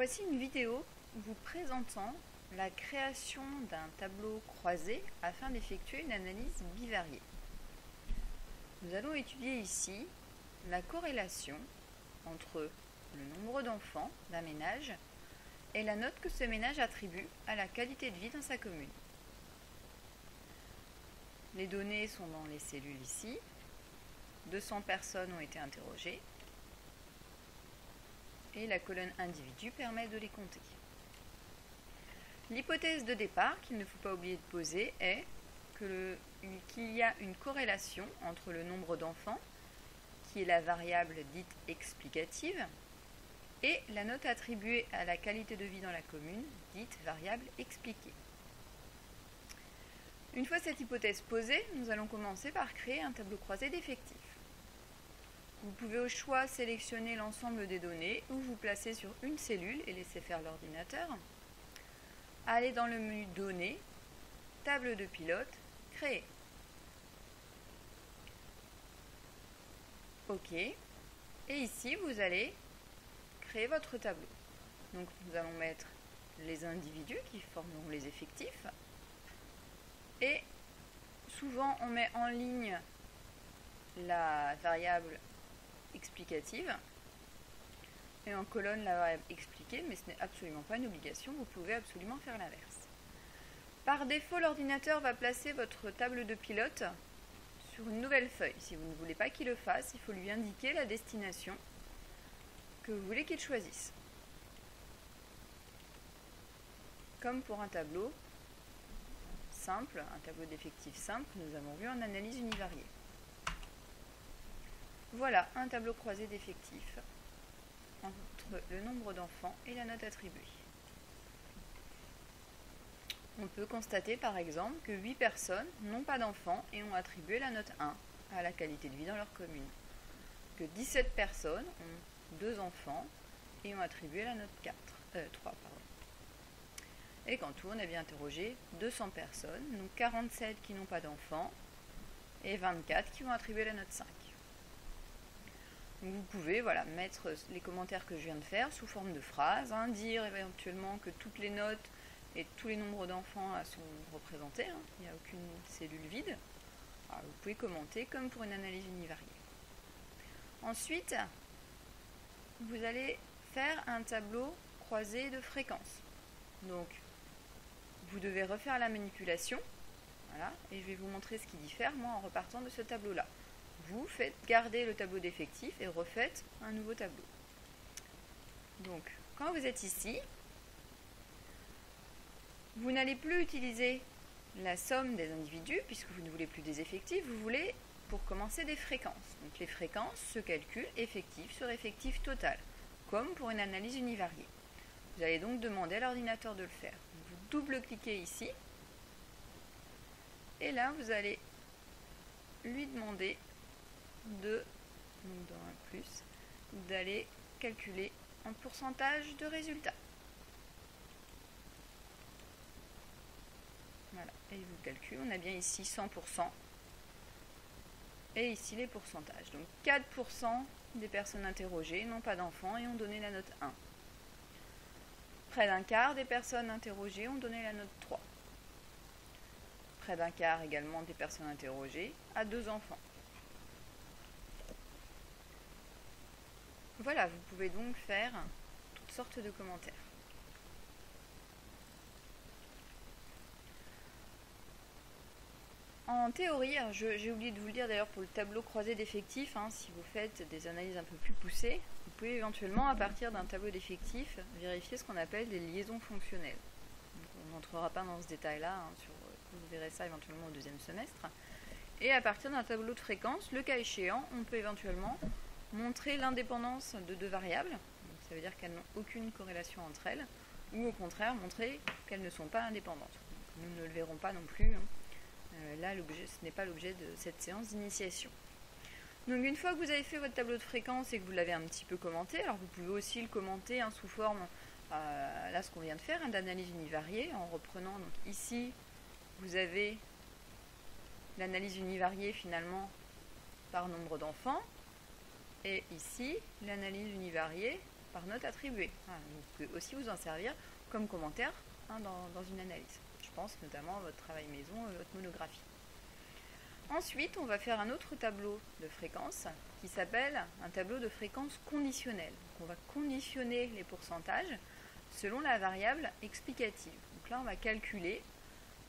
Voici une vidéo vous présentant la création d'un tableau croisé afin d'effectuer une analyse bivariée. Nous allons étudier ici la corrélation entre le nombre d'enfants d'un ménage et la note que ce ménage attribue à la qualité de vie dans sa commune. Les données sont dans les cellules ici. 200 personnes ont été interrogées. Et la colonne individu permet de les compter. L'hypothèse de départ qu'il ne faut pas oublier de poser est qu'il y a une corrélation entre le nombre d'enfants, qui est la variable dite explicative, et la note attribuée à la qualité de vie dans la commune, dite variable expliquée. Une fois cette hypothèse posée, nous allons commencer par créer un tableau croisé d'effectifs. Vous pouvez au choix sélectionner l'ensemble des données ou vous placer sur une cellule et laisser faire l'ordinateur. Allez dans le menu Données, Table de pilote, Créer. OK. Et ici, vous allez créer votre tableau. Donc, nous allons mettre les individus qui formeront les effectifs. Et souvent, on met en ligne la variable explicative et en colonne la variable expliquée, mais ce n'est absolument pas une obligation, vous pouvez absolument faire l'inverse. Par défaut, l'ordinateur va placer votre table de pilote sur une nouvelle feuille. Si vous ne voulez pas qu'il le fasse, il faut lui indiquer la destination que vous voulez qu'il choisisse. Comme pour un tableau simple, un tableau d'effectifs simple, nous avons vu en analyse univariée. Voilà un tableau croisé d'effectifs entre le nombre d'enfants et la note attribuée. On peut constater par exemple que 8 personnes n'ont pas d'enfants et ont attribué la note 1 à la qualité de vie dans leur commune. Que 17 personnes ont 2 enfants et ont attribué la note 3. Et qu'en tout, on a bien interrogé 200 personnes, donc 47 qui n'ont pas d'enfants et 24 qui ont attribué la note 5. Vous pouvez mettre les commentaires que je viens de faire sous forme de phrases, dire éventuellement que toutes les notes et tous les nombres d'enfants sont représentés, il n'y a aucune cellule vide. Alors, vous pouvez commenter comme pour une analyse univariée. Ensuite, vous allez faire un tableau croisé de fréquences. Donc, vous devez refaire la manipulation, voilà, et je vais vous montrer ce qui diffère, moi, en repartant de ce tableau-là. Vous faites garder le tableau d'effectifs et refaites un nouveau tableau. Donc, quand vous êtes ici, vous n'allez plus utiliser la somme des individus, puisque vous ne voulez plus des effectifs, vous voulez, pour commencer, des fréquences. Donc, les fréquences se calculent effectif sur effectif total, comme pour une analyse univariée. Vous allez donc demander à l'ordinateur de le faire. Vous double-cliquez ici, et là, vous allez lui demander dans un plus, d'aller calculer un pourcentage de résultats. Voilà, et il vous calcule. On a bien ici 100%. Et ici les pourcentages. Donc 4% des personnes interrogées n'ont pas d'enfants et ont donné la note 1. Près d'un quart des personnes interrogées ont donné la note 3. Près d'un quart également des personnes interrogées a 2 enfants. Voilà, vous pouvez donc faire toutes sortes de commentaires. En théorie, j'ai oublié de vous le dire d'ailleurs pour le tableau croisé d'effectifs, si vous faites des analyses un peu plus poussées, vous pouvez éventuellement, à partir d'un tableau d'effectifs, vérifier ce qu'on appelle des liaisons fonctionnelles. Donc, on n'entrera pas dans ce détail-là, vous verrez ça éventuellement au deuxième semestre. Et à partir d'un tableau de fréquences, le cas échéant, on peut éventuellement montrer l'indépendance de 2 variables, donc ça veut dire qu'elles n'ont aucune corrélation entre elles, ou au contraire montrer qu'elles ne sont pas indépendantes. Donc, nous ne le verrons pas non plus. Là, ce n'est pas l'objet de cette séance d'initiation. Donc une fois que vous avez fait votre tableau de fréquences et que vous l'avez un petit peu commenté, alors vous pouvez aussi le commenter sous forme, là ce qu'on vient de faire, d'analyse univariée, en reprenant, donc ici, vous avez l'analyse univariée finalement par nombre d'enfants, et ici, l'analyse univariée par note attribuée. Vous pouvez aussi vous en servir comme commentaire dans une analyse. Je pense notamment à votre travail maison, votre monographie. Ensuite, on va faire un autre tableau de fréquence qui s'appelle un tableau de fréquence conditionnelle. Donc, on va conditionner les pourcentages selon la variable explicative. Donc là, on va calculer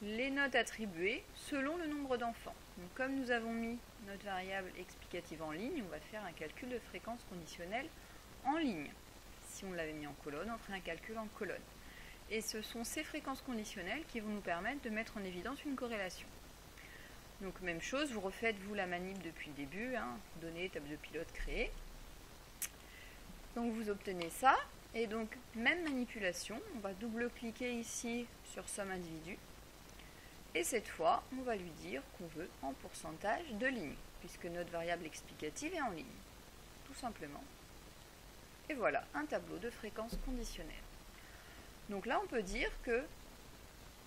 les notes attribuées selon le nombre d'enfants. Donc, comme nous avons mis notre variable explicative en ligne, on va faire un calcul de fréquence conditionnelle en ligne. Si on l'avait mis en colonne, on ferait un calcul en colonne. Et ce sont ces fréquences conditionnelles qui vont nous permettre de mettre en évidence une corrélation. Donc même chose, vous refaites vous la manip depuis le début, données, table de pilote créée. Donc vous obtenez ça, et donc même manipulation, on va double-cliquer ici sur somme individu. Et cette fois, on va lui dire qu'on veut en pourcentage de lignes, puisque notre variable explicative est en ligne, tout simplement. Et voilà, un tableau de fréquence conditionnelle. Donc là, on peut dire que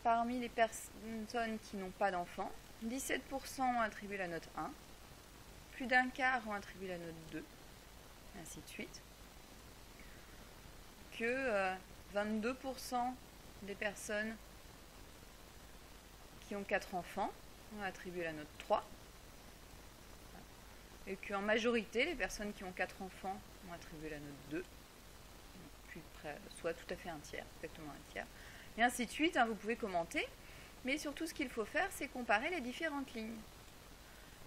parmi les personnes qui n'ont pas d'enfants, 17% ont attribué la note 1, plus d'un quart ont attribué la note 2, et ainsi de suite. Que 22% des personnes qui ont 4 enfants ont attribué la note 3, et qu'en majorité, les personnes qui ont 4 enfants ont attribué la note 2, soit tout à fait un tiers, exactement un tiers, et ainsi de suite. Vous pouvez commenter, mais surtout ce qu'il faut faire, c'est comparer les différentes lignes.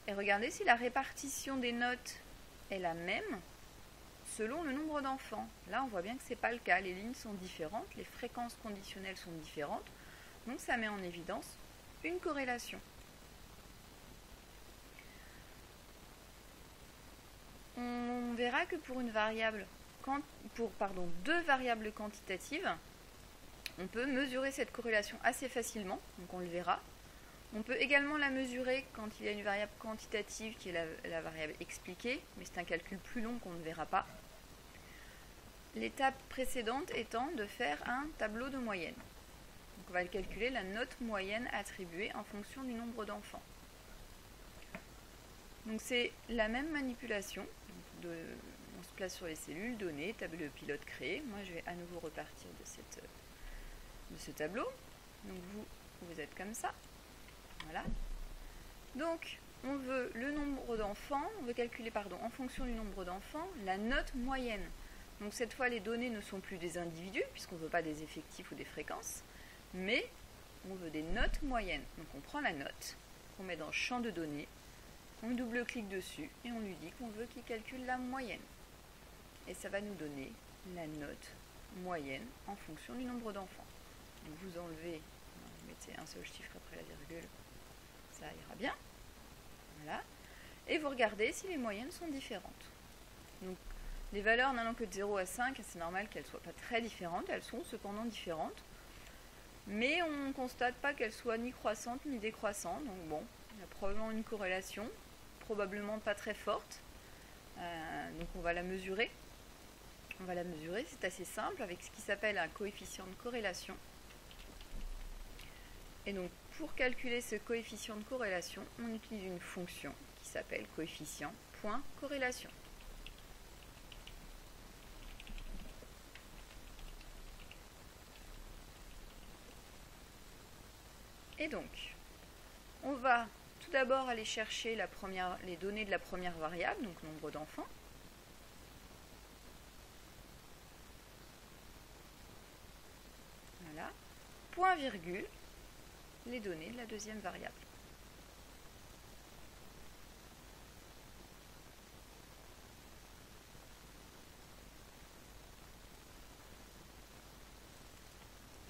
Et regarder si la répartition des notes est la même selon le nombre d'enfants. Là, on voit bien que ce n'est pas le cas. Les lignes sont différentes, les fréquences conditionnelles sont différentes, donc ça met en évidence une corrélation. On verra que pour deux variables quantitatives, on peut mesurer cette corrélation assez facilement, donc on le verra. On peut également la mesurer quand il y a une variable quantitative qui est la variable expliquée, mais c'est un calcul plus long qu'on ne verra pas. L'étape précédente étant de faire un tableau de moyenne. Donc on va calculer la note moyenne attribuée en fonction du nombre d'enfants. Donc c'est la même manipulation. On se place sur les cellules, données, tableau de pilote créé. Moi je vais à nouveau repartir de ce tableau. Donc vous êtes comme ça. Voilà. Donc on veut le nombre d'enfants, on veut calculer en fonction du nombre d'enfants la note moyenne. Donc cette fois les données ne sont plus des individus puisqu'on ne veut pas des effectifs ou des fréquences, mais on veut des notes moyennes. Donc on prend la note, on met dans le champ de données, on double-clique dessus et on lui dit qu'on veut qu'il calcule la moyenne. Et ça va nous donner la note moyenne en fonction du nombre d'enfants. Donc vous enlevez, vous mettez un seul chiffre après la virgule, ça ira bien. Voilà. Et vous regardez si les moyennes sont différentes. Donc les valeurs n'allant que de 0 à 5, c'est normal qu'elles ne soient pas très différentes, elles sont cependant différentes. Mais on ne constate pas qu'elles soient ni croissantes ni décroissantes. Donc bon, il y a probablement une corrélation, probablement pas très forte. Donc on va la mesurer. C'est assez simple avec ce qui s'appelle un coefficient de corrélation. Et donc pour calculer ce coefficient de corrélation, on utilise une fonction qui s'appelle coefficient.corrélation. Et donc, on va tout d'abord aller chercher les données de la première variable, donc nombre d'enfants. Voilà. Point virgule, les données de la deuxième variable.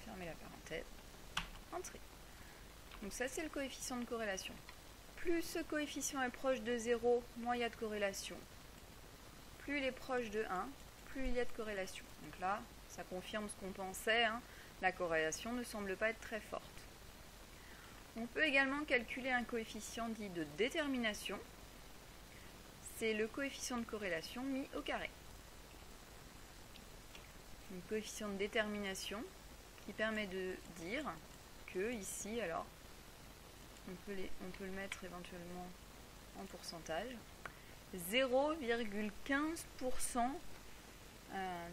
Fermez la parenthèse. Entrée. Donc ça c'est le coefficient de corrélation. Plus ce coefficient est proche de 0, moins il y a de corrélation. Plus il est proche de 1, plus il y a de corrélation. Donc là, ça confirme ce qu'on pensait, la corrélation ne semble pas être très forte. On peut également calculer un coefficient dit de détermination. C'est le coefficient de corrélation mis au carré. Un coefficient de détermination qui permet de dire que ici, alors, on peut le mettre éventuellement en pourcentage. 0,15%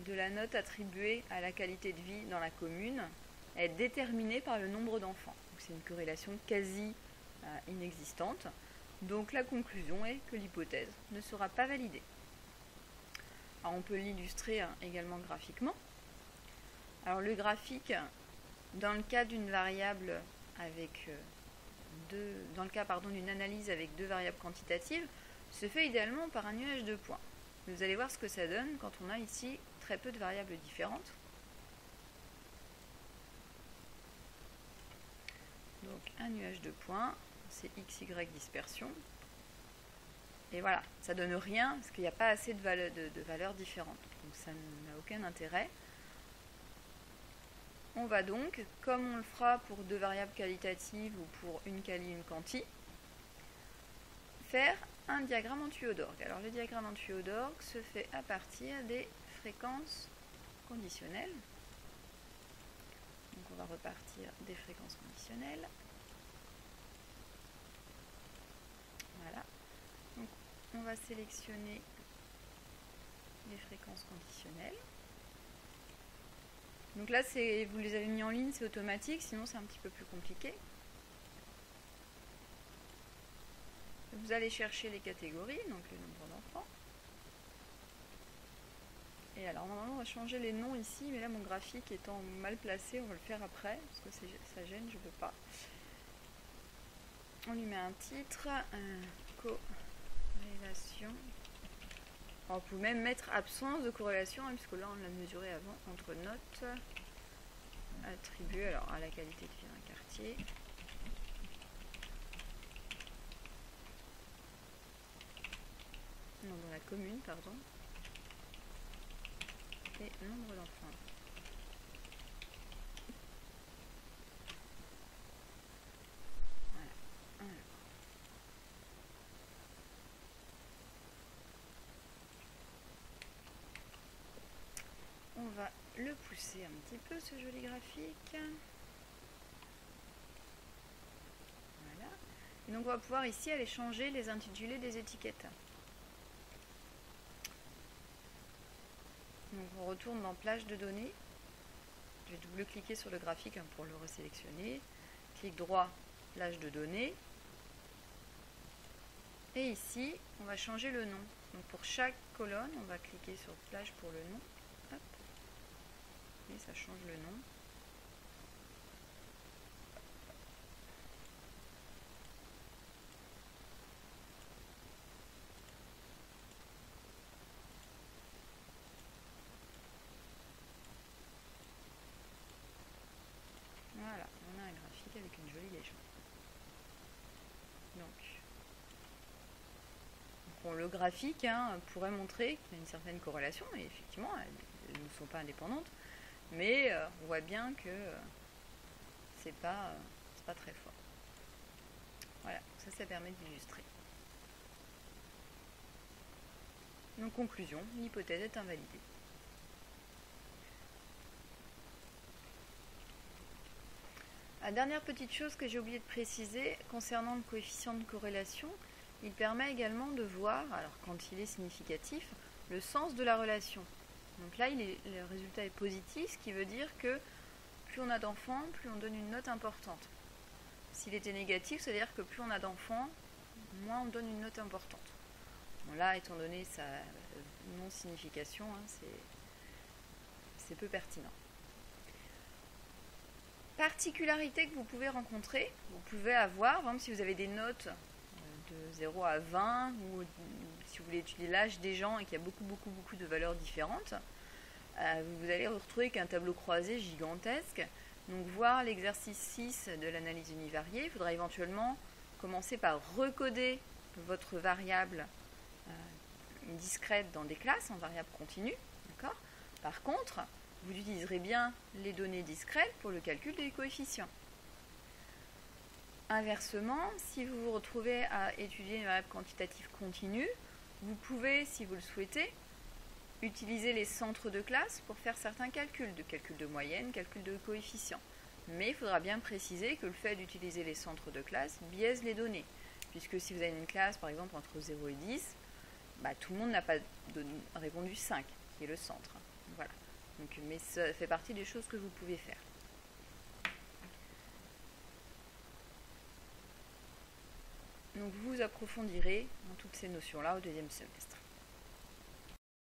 de la note attribuée à la qualité de vie dans la commune est déterminée par le nombre d'enfants. C'est une corrélation quasi inexistante. Donc la conclusion est que l'hypothèse ne sera pas validée. Alors on peut l'illustrer également graphiquement. Alors le graphique, dans le cas d'une variable avec d'une analyse avec deux variables quantitatives, se fait idéalement par un nuage de points. Vous allez voir ce que ça donne quand on a ici très peu de variables différentes. Donc un nuage de points, c'est x, y dispersion. Et voilà, ça donne rien parce qu'il n'y a pas assez de valeurs différentes. Donc ça n'a aucun intérêt. On va donc, comme on le fera pour deux variables qualitatives ou pour une quali, une quanti, faire un diagramme en tuyau d'orgue. Alors le diagramme en tuyau d'orgue se fait à partir des fréquences conditionnelles. Donc on va repartir des fréquences conditionnelles. Voilà. Donc on va sélectionner les fréquences conditionnelles. Donc là, vous les avez mis en ligne, c'est automatique, sinon c'est un petit peu plus compliqué. Vous allez chercher les catégories, donc le nombre d'enfants. Et alors, normalement, on va changer les noms ici, mais là, mon graphique étant mal placé, on va le faire après, parce que ça gêne, je ne peux pas. On lui met un titre, corrélation. Alors, vous pouvez même mettre absence de corrélation, hein, puisque là, on l'a mesuré avant, entre notes attribuées alors, à la qualité de vie d'un quartier. Non, dans la commune, pardon. Et nombre d'enfants. Voilà. Alors. On va le pousser un petit peu, ce joli graphique. Voilà. Et donc on va pouvoir ici aller changer les intitulés des étiquettes. Donc on retourne dans plage de données. Je vais double-cliquer sur le graphique pour le resélectionner. Clic droit, plage de données. Et ici, on va changer le nom. Donc pour chaque colonne, on va cliquer sur plage pour le nom. Hop. Et ça change le nom. Voilà, on a un graphique avec une jolie légende. Donc le graphique pourrait montrer qu'il y a une certaine corrélation, et effectivement, elles ne sont pas indépendantes, mais on voit bien que c'est pas très fort. Voilà, ça permet d'illustrer. Donc conclusion, l'hypothèse est invalidée. La dernière petite chose que j'ai oublié de préciser concernant le coefficient de corrélation, il permet également de voir, alors quand il est significatif, le sens de la relation. Donc là, le résultat est positif, ce qui veut dire que plus on a d'enfants, plus on donne une note importante. S'il était négatif, c'est-à-dire que plus on a d'enfants, moins on donne une note importante. Bon, là, étant donné sa non-signification, c'est peu pertinent. Particularité que vous pouvez rencontrer, vous pouvez avoir, par exemple, si vous avez des notes de 0 à 20, ou si vous voulez étudier l'âge des gens et qu'il y a beaucoup de valeurs différentes, vous allez retrouver qu'un tableau croisé gigantesque. Donc voir l'exercice 6 de l'analyse univariée, il faudra éventuellement commencer par recoder votre variable discrète dans des classes en variable continue. D'accord ? Par contre, vous utiliserez bien les données discrètes pour le calcul des coefficients. Inversement, si vous vous retrouvez à étudier une variable quantitative continue, vous pouvez, si vous le souhaitez, utiliser les centres de classe pour faire certains calculs de moyenne, calcul de coefficients. Mais il faudra bien préciser que le fait d'utiliser les centres de classe biaise les données. Puisque si vous avez une classe, par exemple, entre 0 et 10, tout le monde n'a pas répondu 5, qui est le centre. Donc, mais ça fait partie des choses que vous pouvez faire. Donc vous approfondirez dans toutes ces notions-là au deuxième semestre.